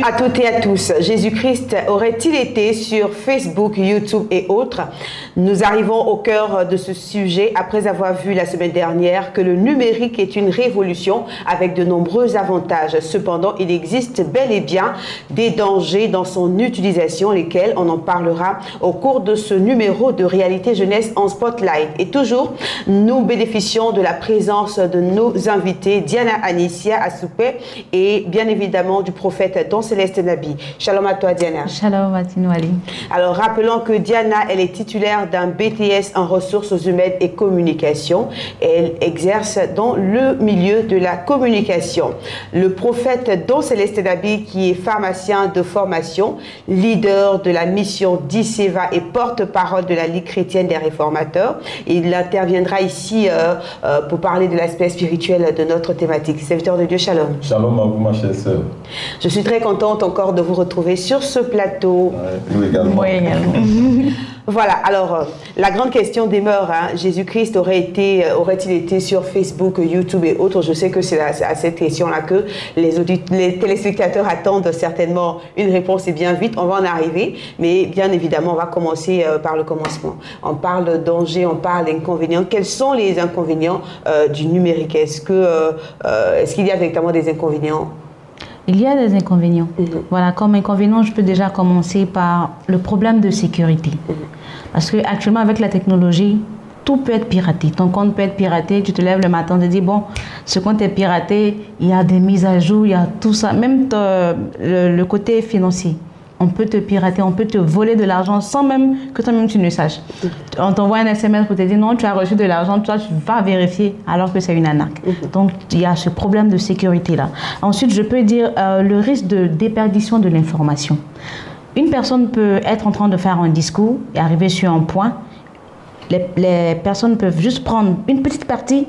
à toutes et à tous. Jésus-Christ aurait-il été sur Facebook, YouTube et autres? Nous arrivons au cœur de ce sujet après avoir vu la semaine dernière que le numérique est une révolution avec de nombreux avantages. Cependant, il existe bel et bien des dangers dans son utilisation, lesquels on en parlera au cours de ce numéro de Réalité Jeunesse en Spotlight. Et toujours, nous bénéficions de la présence de nos invités, Diana Anicia Assoupé et bien évidemment du prophète Don Céleste Nabi. Shalom à toi, Diana. Shalom à Tinouali. Alors, rappelons que Diana, elle est titulaire d'un BTS en ressources humaines et communication. Elle exerce dans le milieu de la communication. Le prophète Don Céleste Nabi, qui est pharmacien de formation, leader de la mission d'Isseva et porte-parole de la Ligue chrétienne des réformateurs. Il interviendra ici pour parler de l'aspect spirituel de notre thématique. Serviteur de Dieu, shalom. Shalom à vous, ma chère sœur. Je suis très contente encore de vous retrouver sur ce plateau. Nous également. Moi également. Voilà, alors la grande question demeure, hein, Jésus-Christ aurait-il été sur Facebook, YouTube et autres? Je sais que c'est à cette question-là que les téléspectateurs attendent certainement une réponse et bien vite, on va en arriver, mais bien évidemment on va commencer par le commencement. On parle de danger, on parle d'inconvénients. Quels sont les inconvénients du numérique? Est-ce qu'il y a véritablement des inconvénients? Il y a des inconvénients. Voilà, comme inconvénient, je peux déjà commencer par le problème de sécurité. Parce qu'actuellement, avec la technologie, tout peut être piraté. Ton compte peut être piraté, tu te lèves le matin, tu te dis, bon, ce compte est piraté, il y a des mises à jour, il y a tout ça. Même le côté financier. On peut te pirater, on peut te voler de l'argent sans même que toi-même tu ne saches. On t'envoie un SMS pour te dire non, tu as reçu de l'argent, toi tu vas vérifier alors que c'est une arnaque. Donc il y a ce problème de sécurité-là. Ensuite, je peux dire le risque de déperdition de l'information. Une personne peut être en train de faire un discours et arriver sur un point. Les personnes peuvent juste prendre une petite partie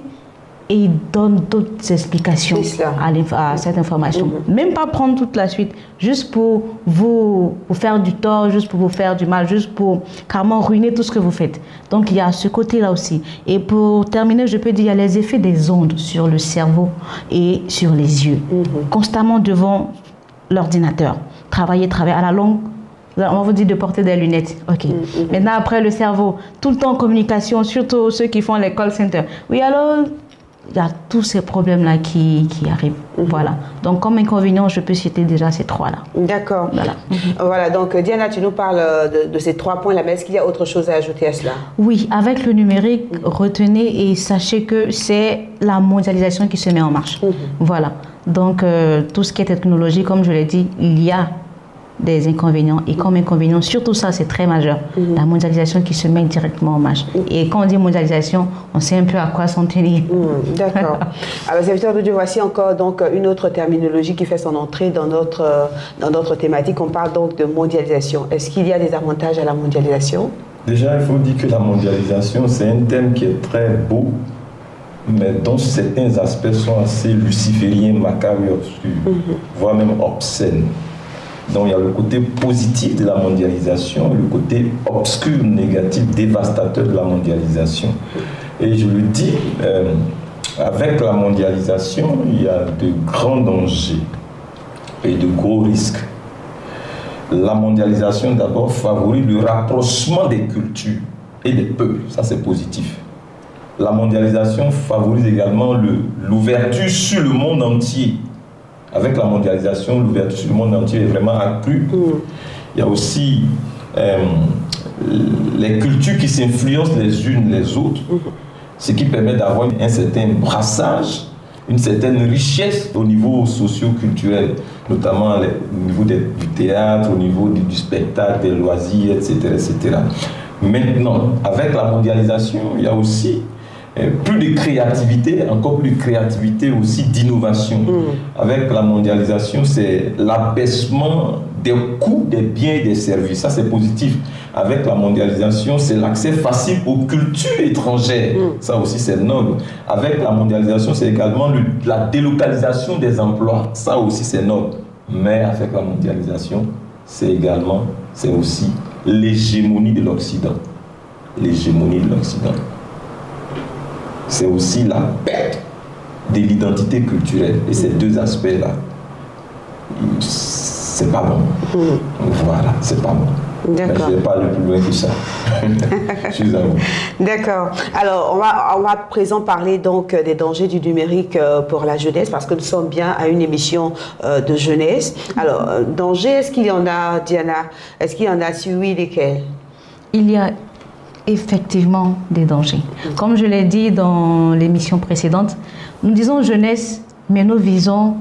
et ils donnent d'autres explications à cette information. Même pas prendre toute la suite, juste pour vous faire du tort, juste pour vous faire du mal, juste pour carrément ruiner tout ce que vous faites. Donc il y a ce côté-là aussi. Et pour terminer, je peux dire, il y a les effets des ondes sur le cerveau et sur les yeux. Constamment devant l'ordinateur. Travailler à la longue. On va vous dire de porter des lunettes. Ok. Maintenant, après le cerveau, tout le temps en communication, surtout ceux qui font les call centers. Oui, alors... il y a tous ces problèmes-là qui arrivent. Voilà. Donc, comme inconvénient, je peux citer déjà ces trois-là. D'accord. Voilà. Voilà. Donc, Diana, tu nous parles de ces 3 points-là, mais est-ce qu'il y a autre chose à ajouter à cela? Oui, avec le numérique, retenez et sachez que c'est la mondialisation qui se met en marche. Voilà. Donc, tout ce qui est technologie, comme je l'ai dit, il y a des inconvénients. Et comme inconvénient, surtout ça, c'est très majeur. La mondialisation qui se met directement en marche. Et quand on dit mondialisation, on sait un peu à quoi s'en tenir. D'accord. Alors, serviteur de Dieu, voici encore donc une autre terminologie qui fait son entrée dans notre thématique. On parle donc de mondialisation. Est-ce qu'il y a des avantages à la mondialisation? Déjà, il faut dire que la mondialisation, c'est un thème qui est très beau, mais dont certains aspects sont assez lucifériens, macabres et obscurs, voire même obscènes. Donc il y a le côté positif de la mondialisation et le côté obscur, négatif, dévastateur de la mondialisation. Et je le dis, avec la mondialisation, il y a de grands dangers et de gros risques. La mondialisation d'abord favorise le rapprochement des cultures et des peuples, ça c'est positif. La mondialisation favorise également l'ouverture sur le monde entier. Avec la mondialisation, l'ouverture sur le monde entier est vraiment accrue. Il y a aussi les cultures qui s'influencent les unes les autres, ce qui permet d'avoir un certain brassage, une certaine richesse au niveau socio-culturel, notamment au niveau du théâtre, au niveau du spectacle, des loisirs, etc., etc. Maintenant, avec la mondialisation, il y a aussi plus de créativité, encore plus de créativité aussi d'innovation. Avec la mondialisation, c'est l'abaissement des coûts des biens et des services. Ça, c'est positif. Avec la mondialisation, c'est l'accès facile aux cultures étrangères. Ça aussi, c'est noble. Avec la mondialisation, c'est également la délocalisation des emplois. Ça aussi, c'est noble. Mais avec la mondialisation, c'est aussi l'hégémonie de l'Occident. L'hégémonie de l'Occident. C'est aussi la perte de l'identité culturelle. Et ces deux aspects-là, c'est pas bon. Voilà, c'est pas bon. D'accord. Je ne vais pas aller plus loin que ça. Je suis à vous. D'accord. Alors, on va à présent parler donc des dangers du numérique pour la jeunesse, parce que nous sommes bien à une émission de jeunesse. Alors, danger, est-ce qu'il y en a, Diana? Est-ce qu'il y en a? Si oui, lesquels? Il y a effectivement des dangers. Comme je l'ai dit dans l'émission précédente, nous disons jeunesse, mais nous visons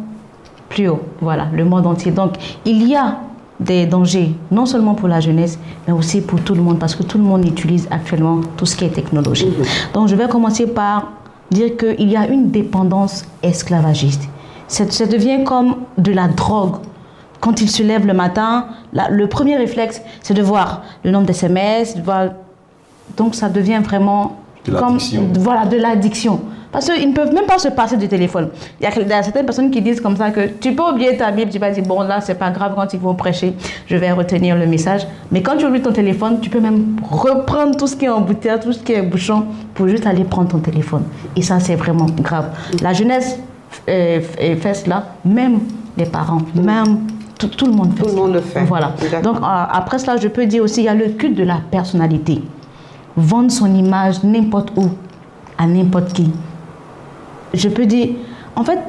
plus haut. Voilà, le monde entier. Donc, il y a des dangers, non seulement pour la jeunesse, mais aussi pour tout le monde, parce que tout le monde utilise actuellement tout ce qui est technologie. Donc, je vais commencer par dire qu'il y a une dépendance esclavagiste. Ça devient comme de la drogue. Quand il se lève le matin, le premier réflexe, c'est de voir le nombre d'SMS, donc ça devient vraiment comme voilà, de l'addiction. Parce qu'ils ne peuvent même pas se passer du téléphone. Il y a certaines personnes qui disent comme ça que tu peux oublier ta Bible, tu vas dire bon là c'est pas grave, quand ils vont prêcher, je vais retenir le message. Mais quand tu oublies ton téléphone, tu peux même reprendre tout ce qui est embouteillage, tout ce qui est bouchon pour juste aller prendre ton téléphone. Et ça c'est vraiment grave. La jeunesse fait cela, même les parents, même tout le monde fait ça. Tout le monde le fait. Voilà. Donc après cela, je peux dire aussi il y a le culte de la personnalité. Vendre son image n'importe où, à n'importe qui. Je peux dire, en fait,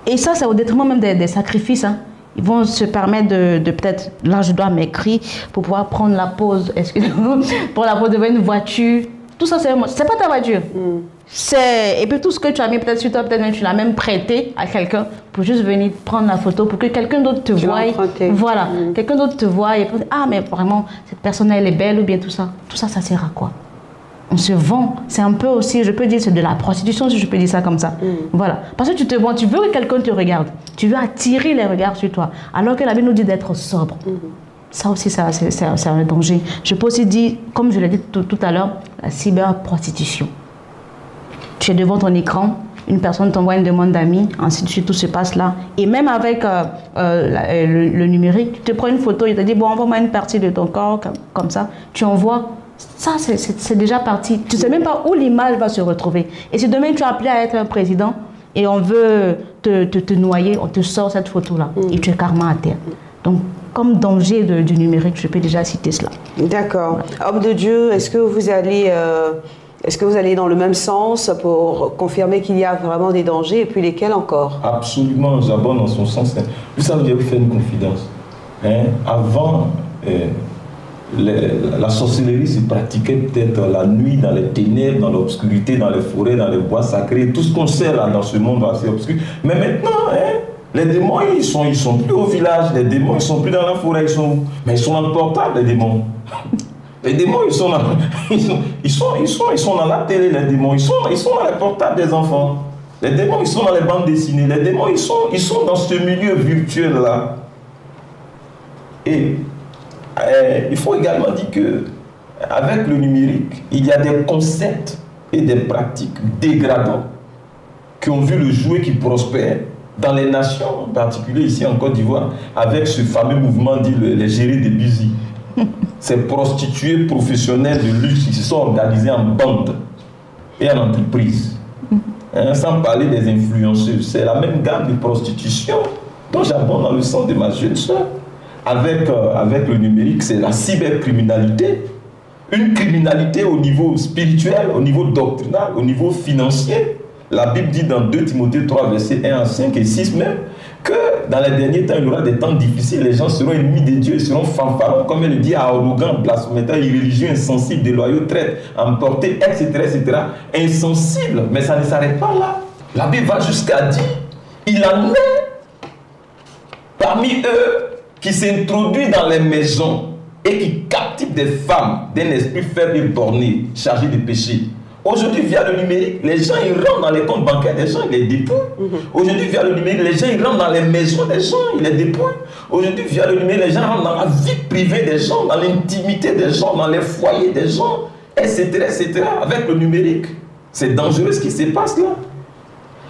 et ça c'est au détriment même des sacrifices. Hein. Ils vont se permettre de peut-être, là je dois m'écrire pour pouvoir prendre la pause, excusez-moi, pour la pause devant une voiture. Tout ça, c'est pas ta voiture. Et puis tout ce que tu as mis peut-être sur toi, peut-être même tu l'as même prêté à quelqu'un pour juste venir prendre la photo, pour que quelqu'un d'autre te voie. Voilà, quelqu'un d'autre te voie et pense, ah mais vraiment, cette personne elle est belle ou bien tout ça. Tout ça, ça sert à quoi? On se vend, c'est un peu aussi, je peux dire, c'est de la prostitution, si je peux dire ça comme ça. Voilà. Parce que tu te vends, tu veux que quelqu'un te regarde, tu veux attirer les regards sur toi, alors que la Bible nous dit d'être sobre. Ça aussi, c'est un danger. Je peux aussi dire, comme je l'ai dit tout à l'heure, la cyberprostitution. Tu es devant ton écran, une personne t'envoie une demande d'amis, ainsi de suite, tout se passe là. Et même avec le numérique, tu te prends une photo, il te dit, bon, envoie-moi une partie de ton corps, comme ça, tu envoies. Ça, c'est déjà parti. Tu ne sais même pas où l'image va se retrouver. Et si demain tu es appelé à être un président et on veut te noyer, on te sort cette photo-là et tu es carrément à terre. Donc, comme danger du numérique, je peux déjà citer cela. D'accord. Voilà. Homme de Dieu, est-ce que vous allez dans le même sens pour confirmer qu'il y a vraiment des dangers et puis lesquels encore? Absolument, j'abonde dans son sens. Vous savez, je vais vous faire une confidence. Avant... la sorcellerie se pratiquait peut-être la nuit, dans les ténèbres, dans l'obscurité, dans les forêts, dans les bois sacrés, tout ce qu'on sait là dans ce monde assez obscur. Mais maintenant, les démons, ils sont plus au village, les démons, ils sont plus dans la forêt, mais ils sont dans le portable, les démons. Les démons, ils sont dans la télé, les démons, ils sont dans les portables des enfants. Les démons, ils sont dans les bandes dessinées, les démons, ils sont dans ce milieu virtuel là. Et il faut également dire qu'avec le numérique, il y a des concepts et des pratiques dégradants qui ont vu le jour et qui prospèrent dans les nations, en particulier ici en Côte d'Ivoire, avec ce fameux mouvement dit les gérés des busy. Ces prostituées professionnelles de luxe qui se sont organisées en bandes et en entreprises. Sans parler des influenceuses. C'est la même gamme de prostitution dont j'abonde dans le sens de ma jeune soeur. Avec le numérique, c'est la cybercriminalité, une criminalité au niveau spirituel, au niveau doctrinal, au niveau financier. La Bible dit dans 2 Timothée 3, versets 1 à 5 et 6 même, que dans les derniers temps, il y aura des temps difficiles, les gens seront ennemis de Dieu, ils seront fanfarons, comme elle le dit, arrogants, blasphémateurs, irréligieux, insensibles, déloyaux, traîtres, emportés, etc., etc. Insensibles, mais ça ne s'arrête pas là. La Bible va jusqu'à dire, il en est parmi eux qui s'introduit dans les maisons et qui captive des femmes d'un esprit faible et borné, chargé de péché. Aujourd'hui, via le numérique, les gens ils rentrent dans les comptes bancaires des gens, ils les dépouillent. Aujourd'hui, via le numérique, les gens ils rentrent dans les maisons des gens, ils les dépouillent. Aujourd'hui, via le numérique, les gens rentrent dans la vie privée des gens, dans l'intimité des gens, dans les foyers des gens, etc., etc. Avec le numérique, c'est dangereux ce qui se passe là.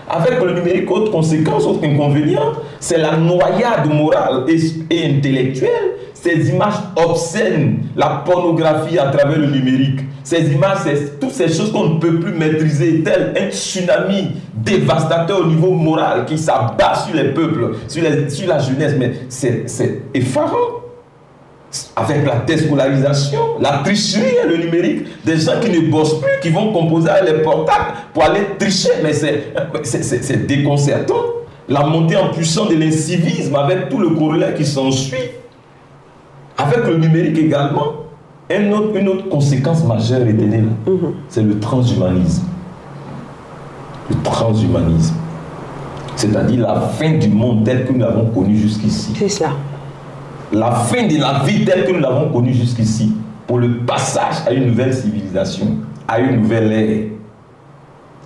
Avec le numérique, autre conséquence, autre inconvénient, c'est la noyade morale et intellectuelle, ces images obscènes, la pornographie à travers le numérique, ces images, toutes ces choses qu'on ne peut plus maîtriser, tel un tsunami dévastateur au niveau moral qui s'abat sur les peuples, sur la jeunesse, mais c'est effarant. Avec la déscolarisation, la tricherie et le numérique, des gens qui ne bossent plus, qui vont composer avec les portables pour aller tricher, mais c'est déconcertant. La montée en puissance de l'incivisme avec tout le corollaire qui s'ensuit. Avec le numérique également, une autre conséquence majeure est née là, c'est le transhumanisme. Le transhumanisme. C'est-à-dire la fin du monde tel que nous l'avons connu jusqu'ici. C'est cela. La fin de la vie telle que nous l'avons connue jusqu'ici, pour le passage à une nouvelle civilisation, à une nouvelle ère,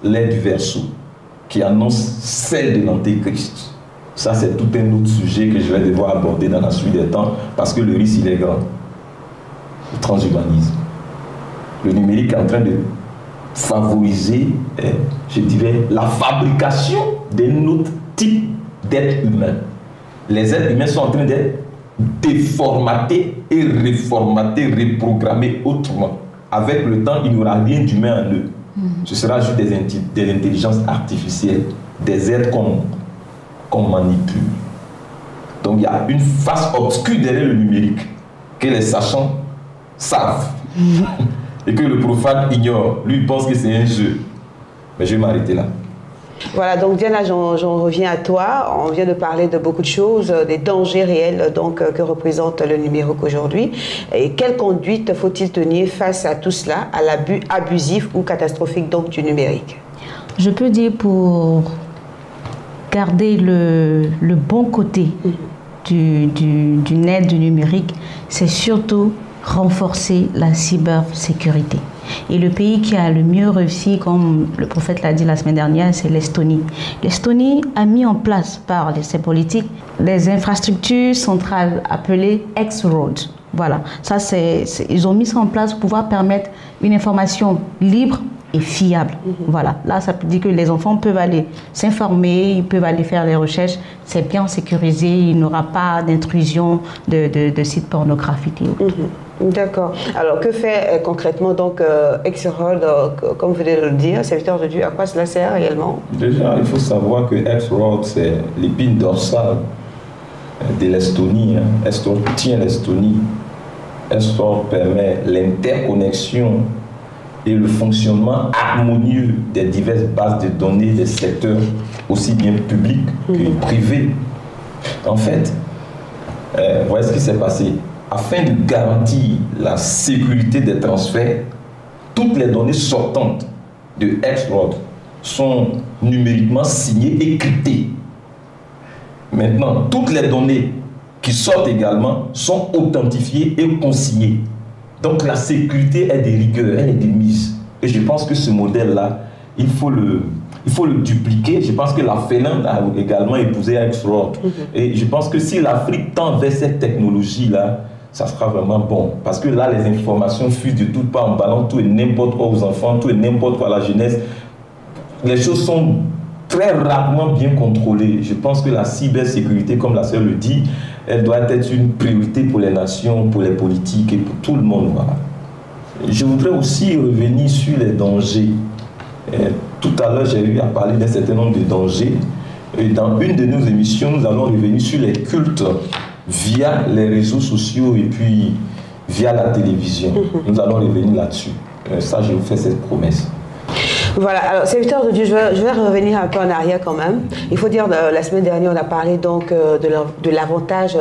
l'ère du Verseau, qui annonce celle de l'Antéchrist. Ça, c'est tout un autre sujet que je vais devoir aborder dans la suite des temps, parce que le risque, il est grand. Le transhumanisme. Le numérique est en train de favoriser, je dirais, la fabrication d'un autre type d'être humain. Les êtres humains sont en train d'être déformatés et réformatés, reprogrammés autrement. Avec le temps, il n'y aura rien d'humain en eux. Ce sera juste des intelligences artificielles, des êtres qu'on manipule. Donc il y a une face obscure derrière le numérique que les sachants savent et que le profane ignore. Lui, il pense que c'est un jeu. Mais je vais m'arrêter là. Voilà, donc Diana, j'en reviens à toi. On vient de parler de beaucoup de choses, des dangers réels donc, que représente le numérique aujourd'hui. Et quelle conduite faut-il tenir face à tout cela, à l'abus abusif ou catastrophique donc, du numérique? Je peux dire pour garder le bon côté du net, du numérique, c'est surtout renforcer la cybersécurité. Et le pays qui a le mieux réussi, comme le prophète l'a dit la semaine dernière, c'est l'Estonie. L'Estonie a mis en place par ses politiques les infrastructures centrales appelées X-Road. Voilà, ça ils ont mis ça en place pour pouvoir permettre une information libre et fiable. Voilà, là ça peut dire que les enfants peuvent aller s'informer, ils peuvent aller faire des recherches, c'est bien sécurisé, il n'y aura pas d'intrusion de sites pornographiques et autres. D'accord. Alors, que fait concrètement donc X-Road, comme vous venez de le dire, serviteur de Dieu, à quoi cela sert réellement? Déjà, il faut savoir que X-Road, c'est l'épine dorsale de l'Estonie. X-Road tient l'Estonie. X-Road permet l'interconnexion et le fonctionnement harmonieux des diverses bases de données des secteurs, aussi bien publics que privés. En fait, voilà ce qui s'est passé. Afin de garantir la sécurité des transferts, toutes les données sortantes de X-Road sont numériquement signées et cryptées. Maintenant, toutes les données qui sortent également sont authentifiées et consignées. Donc la sécurité est de rigueur, elle est de mise. Et je pense que ce modèle-là, il faut le dupliquer. Je pense que la Finlande a également épousé X-Road. Et je pense que si l'Afrique tend vers cette technologie-là, ça sera vraiment bon. Parce que là, les informations fusent de toutes parts en ballant tout et n'importe quoi aux enfants, tout et n'importe quoi à la jeunesse. Les choses sont très rarement bien contrôlées. Je pense que la cybersécurité, comme la sœur le dit, elle doit être une priorité pour les nations, pour les politiques et pour tout le monde. Voilà. Je voudrais aussi revenir sur les dangers. Tout à l'heure, j'ai eu à parler d'un certain nombre de dangers. Et dans une de nos émissions, nous allons revenir sur les cultes via les réseaux sociaux et puis via la télévision. Nous allons revenir là-dessus. Ça, je vous fais cette promesse. Voilà, alors serviteur de Dieu, je vais revenir un peu en arrière quand même. Il faut dire, la semaine dernière, on a parlé donc de l'avantage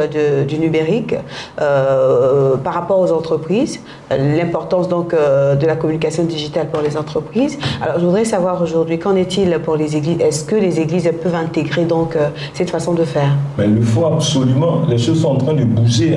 du numérique par rapport aux entreprises, l'importance donc de la communication digitale pour les entreprises. Alors je voudrais savoir aujourd'hui, qu'en est-il pour les églises? Est-ce que les églises peuvent intégrer donc cette façon de faire? Mais il le faut absolument, les choses sont en train de bouger.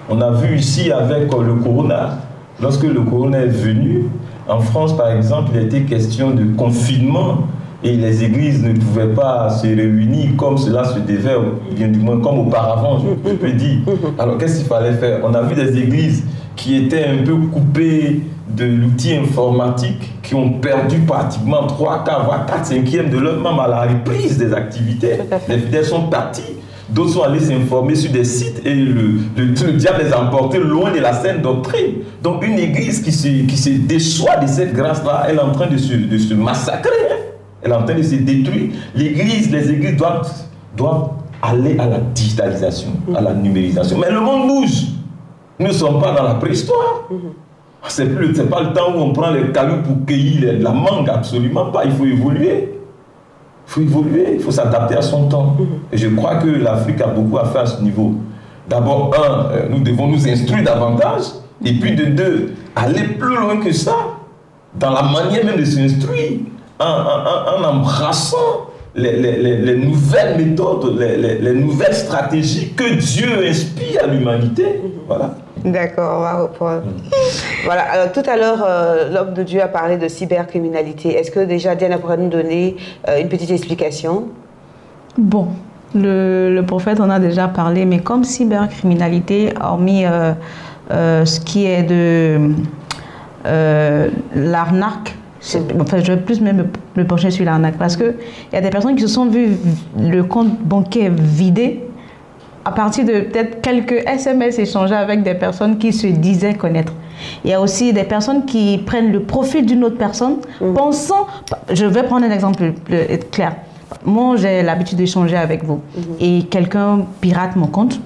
On a vu ici avec le corona, lorsque le corona est venu, en France, par exemple, il était question de confinement et les églises ne pouvaient pas se réunir comme cela se devait, bien du moins comme auparavant, je peux dire. Alors, qu'est-ce qu'il fallait faire? On a vu des églises qui étaient un peu coupés de l'outil informatique, qui ont perdu pratiquement 3 quarts, voire 4/5 de leur membre à la reprise des activités. Les fidèles sont partis, d'autres sont allés s'informer sur des sites et le diable les a emportés loin de la saine doctrine. Donc une église qui se déçoit de cette grâce-là, elle est en train de se massacrer, hein. Elle est en train de se détruire. Les églises doivent aller à la digitalisation, à la numérisation. Mais le monde bouge. Nous ne sommes pas dans la préhistoire. C'est pas le temps où on prend les cailloux pour cueillir la mangue, absolument pas. Il faut évoluer. Il faut évoluer, il faut s'adapter à son temps. Et je crois que l'Afrique a beaucoup à faire à ce niveau. D'abord, nous devons nous instruire davantage. Et puis de 2, aller plus loin que ça, dans la manière même de s'instruire, en embrassant les nouvelles méthodes, les nouvelles stratégies que Dieu inspire à l'humanité. Voilà. D'accord, on va reprendre. Voilà, alors tout à l'heure, l'homme de Dieu a parlé de cybercriminalité. Est-ce que déjà Diana pourrait nous donner une petite explication? Bon, le prophète en a déjà parlé, mais comme cybercriminalité, hormis ce qui est de l'arnaque, enfin, je vais plus même me pencher sur l'arnaque, parce qu'il y a des personnes qui se sont vues le compte bancaire vidé à partir de peut-être quelques SMS échangés avec des personnes qui se disaient connaître. Il y a aussi des personnes qui prennent le profil d'une autre personne, pensant... Je vais prendre un exemple clair. Moi, j'ai l'habitude d'échanger avec vous. Et quelqu'un pirate mon compte.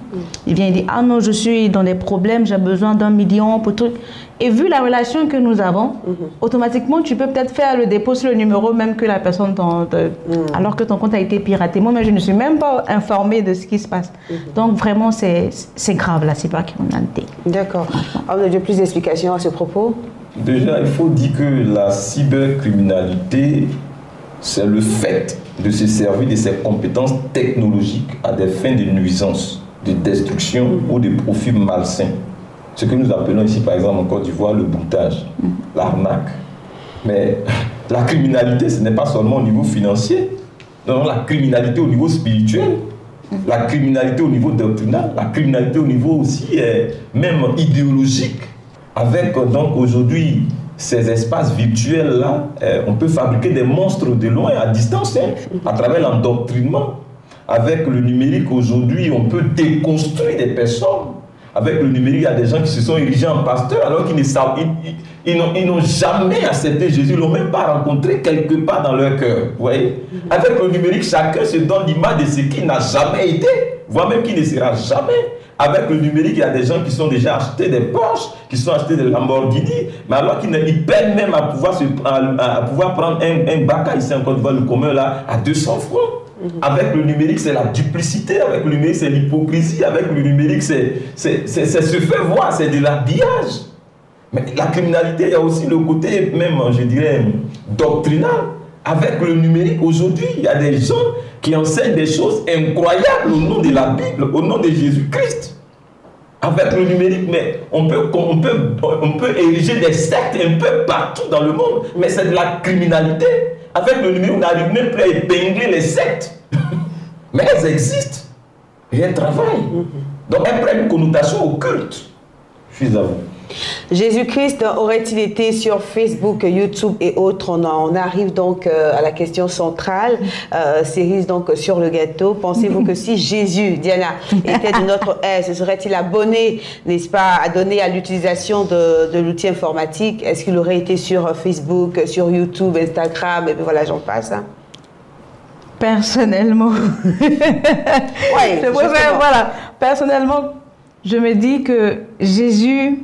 Il vient et dit, ah non, je suis dans des problèmes, j'ai besoin d'1 million pour tout. Et vu la relation que nous avons, automatiquement, tu peux peut-être faire le dépôt sur le numéro même que la personne, alors que ton compte a été piraté. Moi, mais je ne suis même pas informée de ce qui se passe. Donc, vraiment, c'est grave, la cybercriminalité. D'accord. On a plus d'explications à ce propos? Déjà, il faut dire que la cybercriminalité, c'est le fait de se servir de ses compétences technologiques à des fins de nuisance, de destruction ou de profit malsain. Ce que nous appelons ici, par exemple, en Côte d'Ivoire, le boutage, l'arnaque. Mais la criminalité, ce n'est pas seulement au niveau financier. Non, la criminalité au niveau spirituel, la criminalité au niveau doctrinal, la criminalité au niveau aussi même idéologique. Avec donc aujourd'hui ces espaces virtuels-là, on peut fabriquer des monstres de loin, à distance, hein, à travers l'endoctrinement. Avec le numérique aujourd'hui, on peut déconstruire des personnes. Avec le numérique, il y a des gens qui se sont érigés en pasteurs alors qu'ils ne savent, ils n'ont jamais accepté Jésus, ils ne l'ont même pas rencontré quelque part dans leur cœur. Vous voyez? Avec le numérique, chacun se donne l'image de ce qu'il n'a jamais été, voire même qui ne sera jamais. Avec le numérique, il y a des gens qui sont déjà achetés des Porsche, qui sont achetés des Lamborghini, mais alors qu'ils peinent même à pouvoir prendre un Baka ici en Côte d'Ivoire, le commun là, à 200 francs. Avec le numérique, c'est la duplicité, avec le numérique, c'est l'hypocrisie, avec le numérique, c'est se faire voir, c'est de l'habillage. Mais la criminalité, il y a aussi le côté même, je dirais, doctrinal. Avec le numérique, aujourd'hui, il y a des gens qui enseignent des choses incroyables au nom de la Bible, au nom de Jésus-Christ. Avec le numérique, mais on peut ériger des sectes un peu partout dans le monde, mais c'est de la criminalité. Avec le numérique, on n'arrive même plus à épingler les sectes. Mais elles existent. Et elles travaillent. Donc elles prennent une connotation occulte. Je suis à vous. Jésus-Christ aurait-il été sur Facebook, YouTube et autres? On arrive donc à la question centrale, cerise donc sur le gâteau. Pensez-vous que si Jésus, Diana, était de notre ère, se serait-il abonné, n'est-ce pas, à donner à l'utilisation de l'outil informatique? Est-ce qu'il aurait été sur Facebook, sur YouTube, Instagram, et puis voilà, j'en passe, hein? Personnellement, ouais, voilà, personnellement, je me dis que Jésus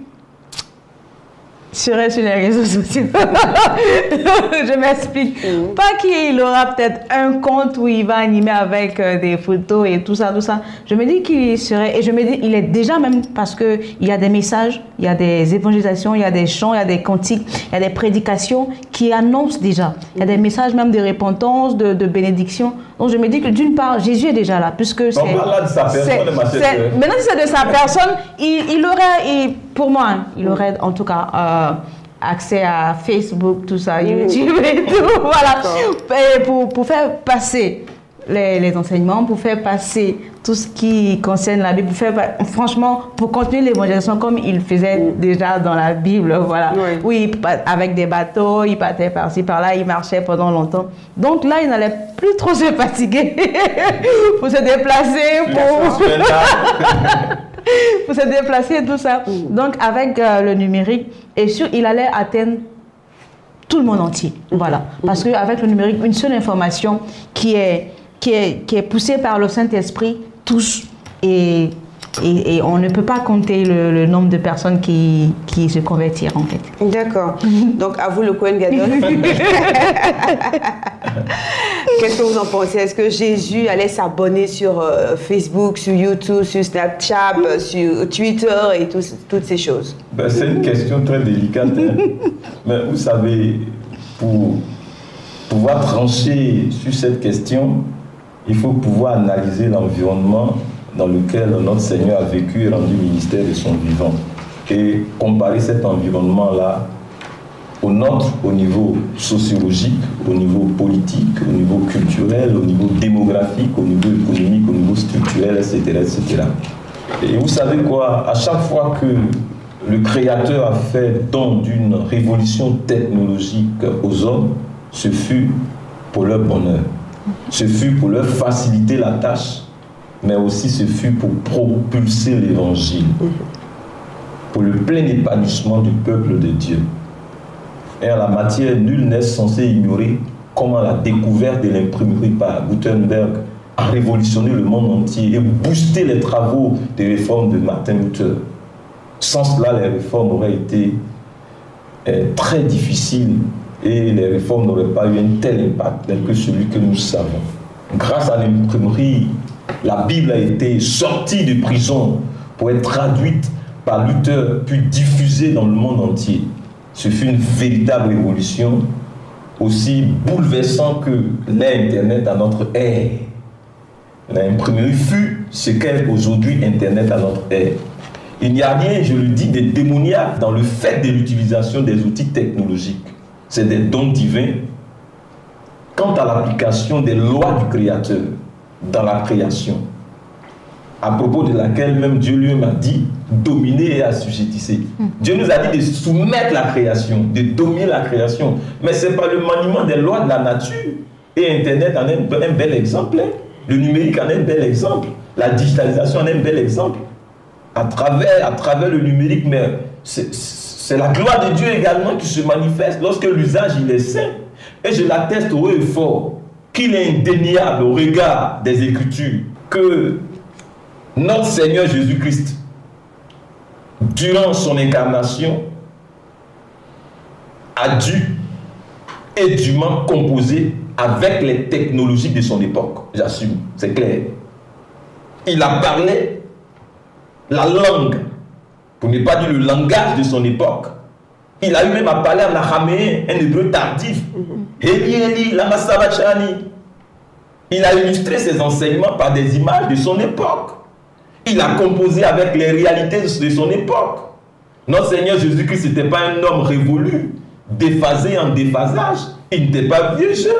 serait sur les réseaux sociaux. Je m'explique. Pas qu'il aura peut-être un compte où il va animer avec des photos et tout ça, tout ça. Je me dis qu'il serait, et je me dis, il est déjà même parce qu'il y a des messages, il y a des évangélisations, il y a des chants, il y a des cantiques, il y a des prédications qui annoncent déjà. Il y a des messages même de repentance, de bénédiction. Donc je me dis que d'une part, Jésus est déjà là, puisque c'est... On parle là de sa personne, maintenant, si c'est de sa personne, il aurait, pour moi, il aurait en tout cas accès à Facebook, tout ça, YouTube et tout, voilà, et pour faire passer les enseignements, pour faire passer tout ce qui concerne la Bible, franchement, pour continuer l'évangélisation comme il faisait déjà dans la Bible, voilà. Oui, avec des bateaux, il partait par-ci, par-là, il marchait pendant longtemps. Donc là, il n'allait plus trop se fatiguer pour se déplacer, pour se déplacer et tout ça. Donc avec le numérique, et sûr, il allait atteindre tout le monde entier, voilà. Parce qu'avec le numérique, une seule information qui est poussée par le Saint-Esprit touche et on ne peut pas compter le nombre de personnes qui se convertirent en fait. D'accord. Donc à vous le Kohen Gadol. Qu'est-ce que vous en pensez? Est-ce que Jésus allait s'abonner sur Facebook, sur YouTube, sur Snapchat, sur Twitter et toutes ces choses? Ben, c'est une question très délicate. Hein. Mais vous savez, pour pouvoir trancher sur cette question, il faut pouvoir analyser l'environnement dans lequel notre Seigneur a vécu et rendu ministère de son vivant. Et comparer cet environnement-là au nôtre, au niveau sociologique, au niveau politique, au niveau culturel, au niveau démographique, au niveau économique, au niveau structurel, etc., etc. Et vous savez quoi? À chaque fois que le Créateur a fait don d'une révolution technologique aux hommes, ce fut pour leur bonheur. Ce fut pour leur faciliter la tâche, mais aussi ce fut pour propulser l'évangile, pour le plein épanouissement du peuple de Dieu. Et en la matière, nul n'est censé ignorer comment la découverte de l'imprimerie par Gutenberg a révolutionné le monde entier et boosté les travaux de réforme de Martin Luther. Sans cela, les réformes auraient été très difficiles et les réformes n'auraient pas eu un tel impact que celui que nous savons. Grâce à l'imprimerie, la Bible a été sortie de prison pour être traduite par Luther, puis diffusée dans le monde entier. Ce fut une véritable révolution, aussi bouleversante que l'Internet à notre ère. L'imprimerie fut ce qu'est aujourd'hui Internet à notre ère. Il n'y a rien, je le dis, de démoniaque dans le fait de l'utilisation des outils technologiques. C'est des dons divins. Quant à l'application des lois du Créateur dans la création, à propos de laquelle même Dieu lui-même a dit dominer et assujettissez. Dieu nous a dit de soumettre la création, de dominer la création. Mais c'est pas le maniement des lois de la nature. Et Internet en est un bel exemple. Le numérique en est un bel exemple. La digitalisation en est un bel exemple. À travers le numérique, mais c'est la gloire de Dieu également qui se manifeste lorsque l'usage il est sain. Et je l'atteste haut et fort qu'il est indéniable au regard des Écritures que notre Seigneur Jésus-Christ, durant son incarnation, a dû et dûment composer avec les technologies de son époque. J'assume, c'est clair. Il a parlé la langue, pour ne pas dire le langage de son époque. Il a eu même à parler en araméen, un hébreu tardif. Eli, Eli, lama sabachthani. Il a illustré ses enseignements par des images de son époque. Il a composé avec les réalités de son époque. Notre Seigneur Jésus-Christ n'était pas un homme révolu, déphasé en déphasage. Il n'était pas vieux jeu.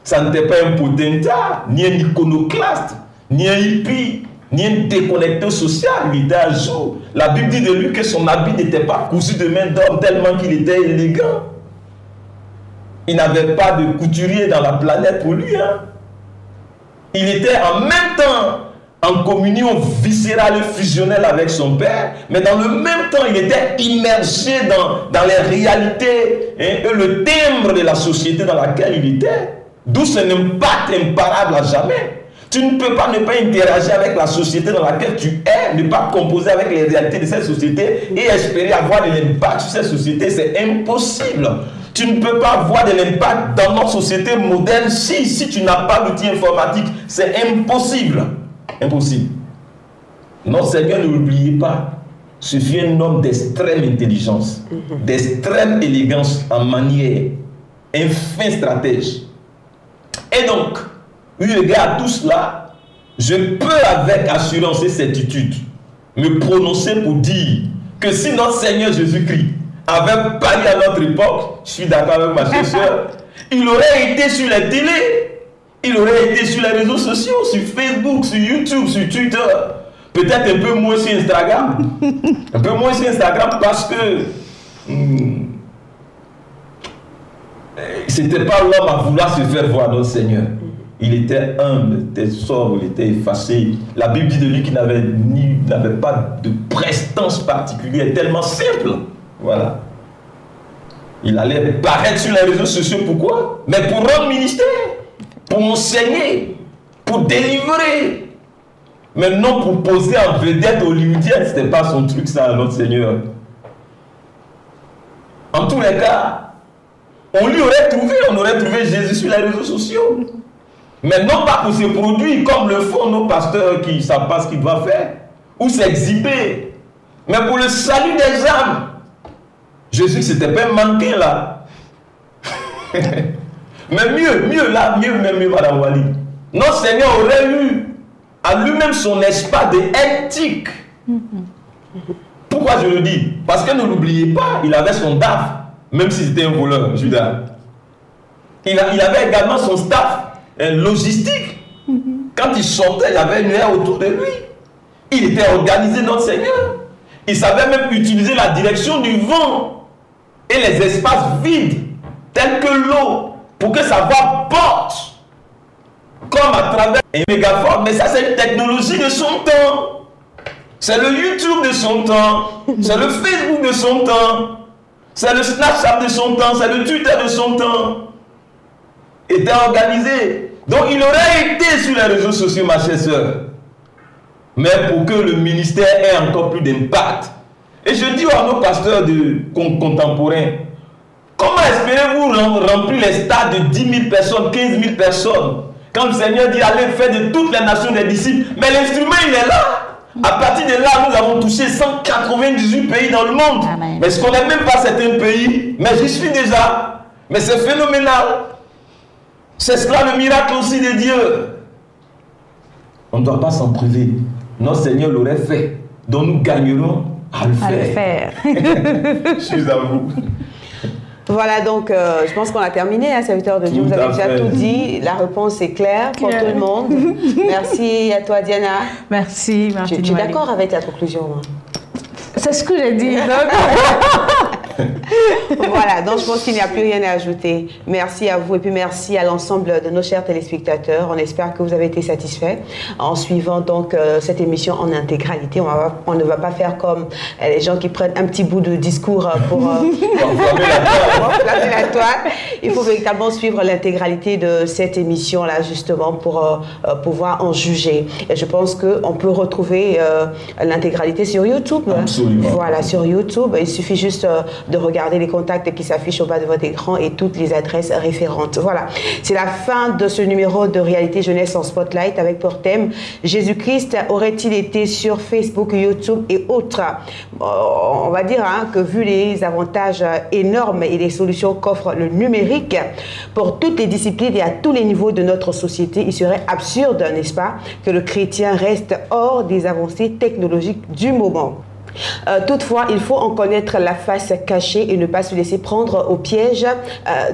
Ça n'était pas un potentat, ni un iconoclaste, ni un hippie, ni un déconnecté social. Il était à jour. La Bible dit de lui que son habit n'était pas cousu de main d'homme tellement qu'il était élégant. Il n'avait pas de couturier dans la planète pour lui. Hein. Il était en même temps en communion viscérale et fusionnelle avec son Père, mais dans le même temps, il était immergé dans les réalités et le timbre de la société dans laquelle il était. D'où son impact imparable à jamais. Tu ne peux pas ne pas interagir avec la société dans laquelle tu es, ne pas composer avec les réalités de cette société et espérer avoir de l'impact sur cette société. C'est impossible. Tu ne peux pas avoir de l'impact dans notre société moderne si tu n'as pas d'outil informatique. C'est impossible. Impossible. Notre Seigneur, ne l'oubliez pas, ce fut un homme d'extrême intelligence, d'extrême élégance en manière, un fin stratège. Et donc, eu égard à tout cela, je peux avec assurance et certitude me prononcer pour dire que si notre Seigneur Jésus-Christ avait parlé à notre époque, je suis d'accord avec ma chère sœur, il aurait été sur les télés. il aurait été sur les réseaux sociaux, sur Facebook, sur YouTube, sur Twitter. Peut-être un peu moins sur Instagram. Un peu moins sur Instagram parce que c'était pas l'homme à vouloir se faire voir notre Seigneur. Il était humble, il était sobre, il était effacé. La Bible dit de lui qu'il n'avait pas de prestance particulière, tellement simple. Voilà. Il allait paraître sur les réseaux sociaux, pourquoi? Mais pour rendre ministère, pour enseigner, pour délivrer. Mais non pour poser en vedette hollywoodienne, c'était pas son truc ça, notre Seigneur. En tous les cas, on aurait trouvé Jésus sur les réseaux sociaux. Mais non pas pour se produire comme le font nos pasteurs qui ne savent pas ce qu'ils doivent faire, ou s'exhiber, mais pour le salut des âmes. Jésus, c'était pas un mannequin là. Mais mieux, Madame Wali. Notre Seigneur aurait eu à lui-même son espace d'éthique. Pourquoi je le dis? Parce que ne l'oubliez pas, il avait son DAF, même si c'était un voleur, Judas. Il avait également son staff logistique. Quand il sortait, il y avait une aire autour de lui. Il était organisé, notre Seigneur. Il savait même utiliser la direction du vent et les espaces vides, tels que l'eau, pour que sa voix porte, comme à travers un mégaphone. Mais ça, c'est une technologie de son temps. C'est le YouTube de son temps. C'est le Facebook de son temps. C'est le Snapchat de son temps. C'est le Twitter de son temps. Était organisé. Donc il aurait été sur les réseaux sociaux, ma chère soeur. Mais pour que le ministère ait encore plus d'impact. Et je dis à nos pasteurs contemporains, comment espérez-vous remplir les stades de 10 000 personnes, 15 000 personnes, quand le Seigneur dit allez faire de toutes les nations des disciples? Mais l'instrument il est là. À partir de là, nous avons touché 198 pays dans le monde. Amen. Mais je ne connais même pas certains pays, mais j'y suis déjà. Mais c'est phénoménal. C'est cela le miracle aussi de Dieu. On ne doit pas s'en priver. Notre Seigneur l'aurait fait. Donc nous gagnerons à le faire. Je suis à vous. Voilà, donc je pense qu'on a terminé, hein, serviteur de Dieu. Vous avez déjà tout dit. La réponse est claire pour tout le monde. Merci à toi, Diana. Merci. Tu es d'accord avec la conclusion? C'est ce que j'ai dit. Voilà, donc je pense qu'il n'y a plus rien à ajouter. Merci à vous et puis merci à l'ensemble de nos chers téléspectateurs. On espère que vous avez été satisfaits en suivant donc cette émission en intégralité. On ne va pas faire comme les gens qui prennent un petit bout de discours pour enflammer la toile. Il faut véritablement suivre l'intégralité de cette émission-là justement pour pouvoir en juger. Et je pense qu'on peut retrouver l'intégralité sur YouTube. Absolument. Voilà, sur YouTube. Il suffit juste de regarder les contacts qui s'affichent au bas de votre écran et toutes les adresses référentes. Voilà, c'est la fin de ce numéro de Réalité Jeunesse en Spotlight avec pour thème Jésus-Christ aurait-il été sur Facebook, YouTube et autres. On va dire que vu les avantages énormes et les solutions qu'offre le numérique pour toutes les disciplines et à tous les niveaux de notre société, il serait absurde, n'est-ce pas, que le chrétien reste hors des avancées technologiques du moment. Toutefois, il faut en connaître la face cachée et ne pas se laisser prendre au piège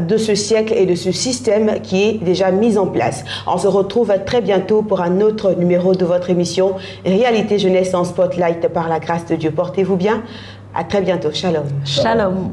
de ce siècle et de ce système qui est déjà mis en place. On se retrouve très bientôt pour un autre numéro de votre émission Réalité Jeunesse en Spotlight par la grâce de Dieu. Portez-vous bien. À très bientôt. Shalom. Shalom.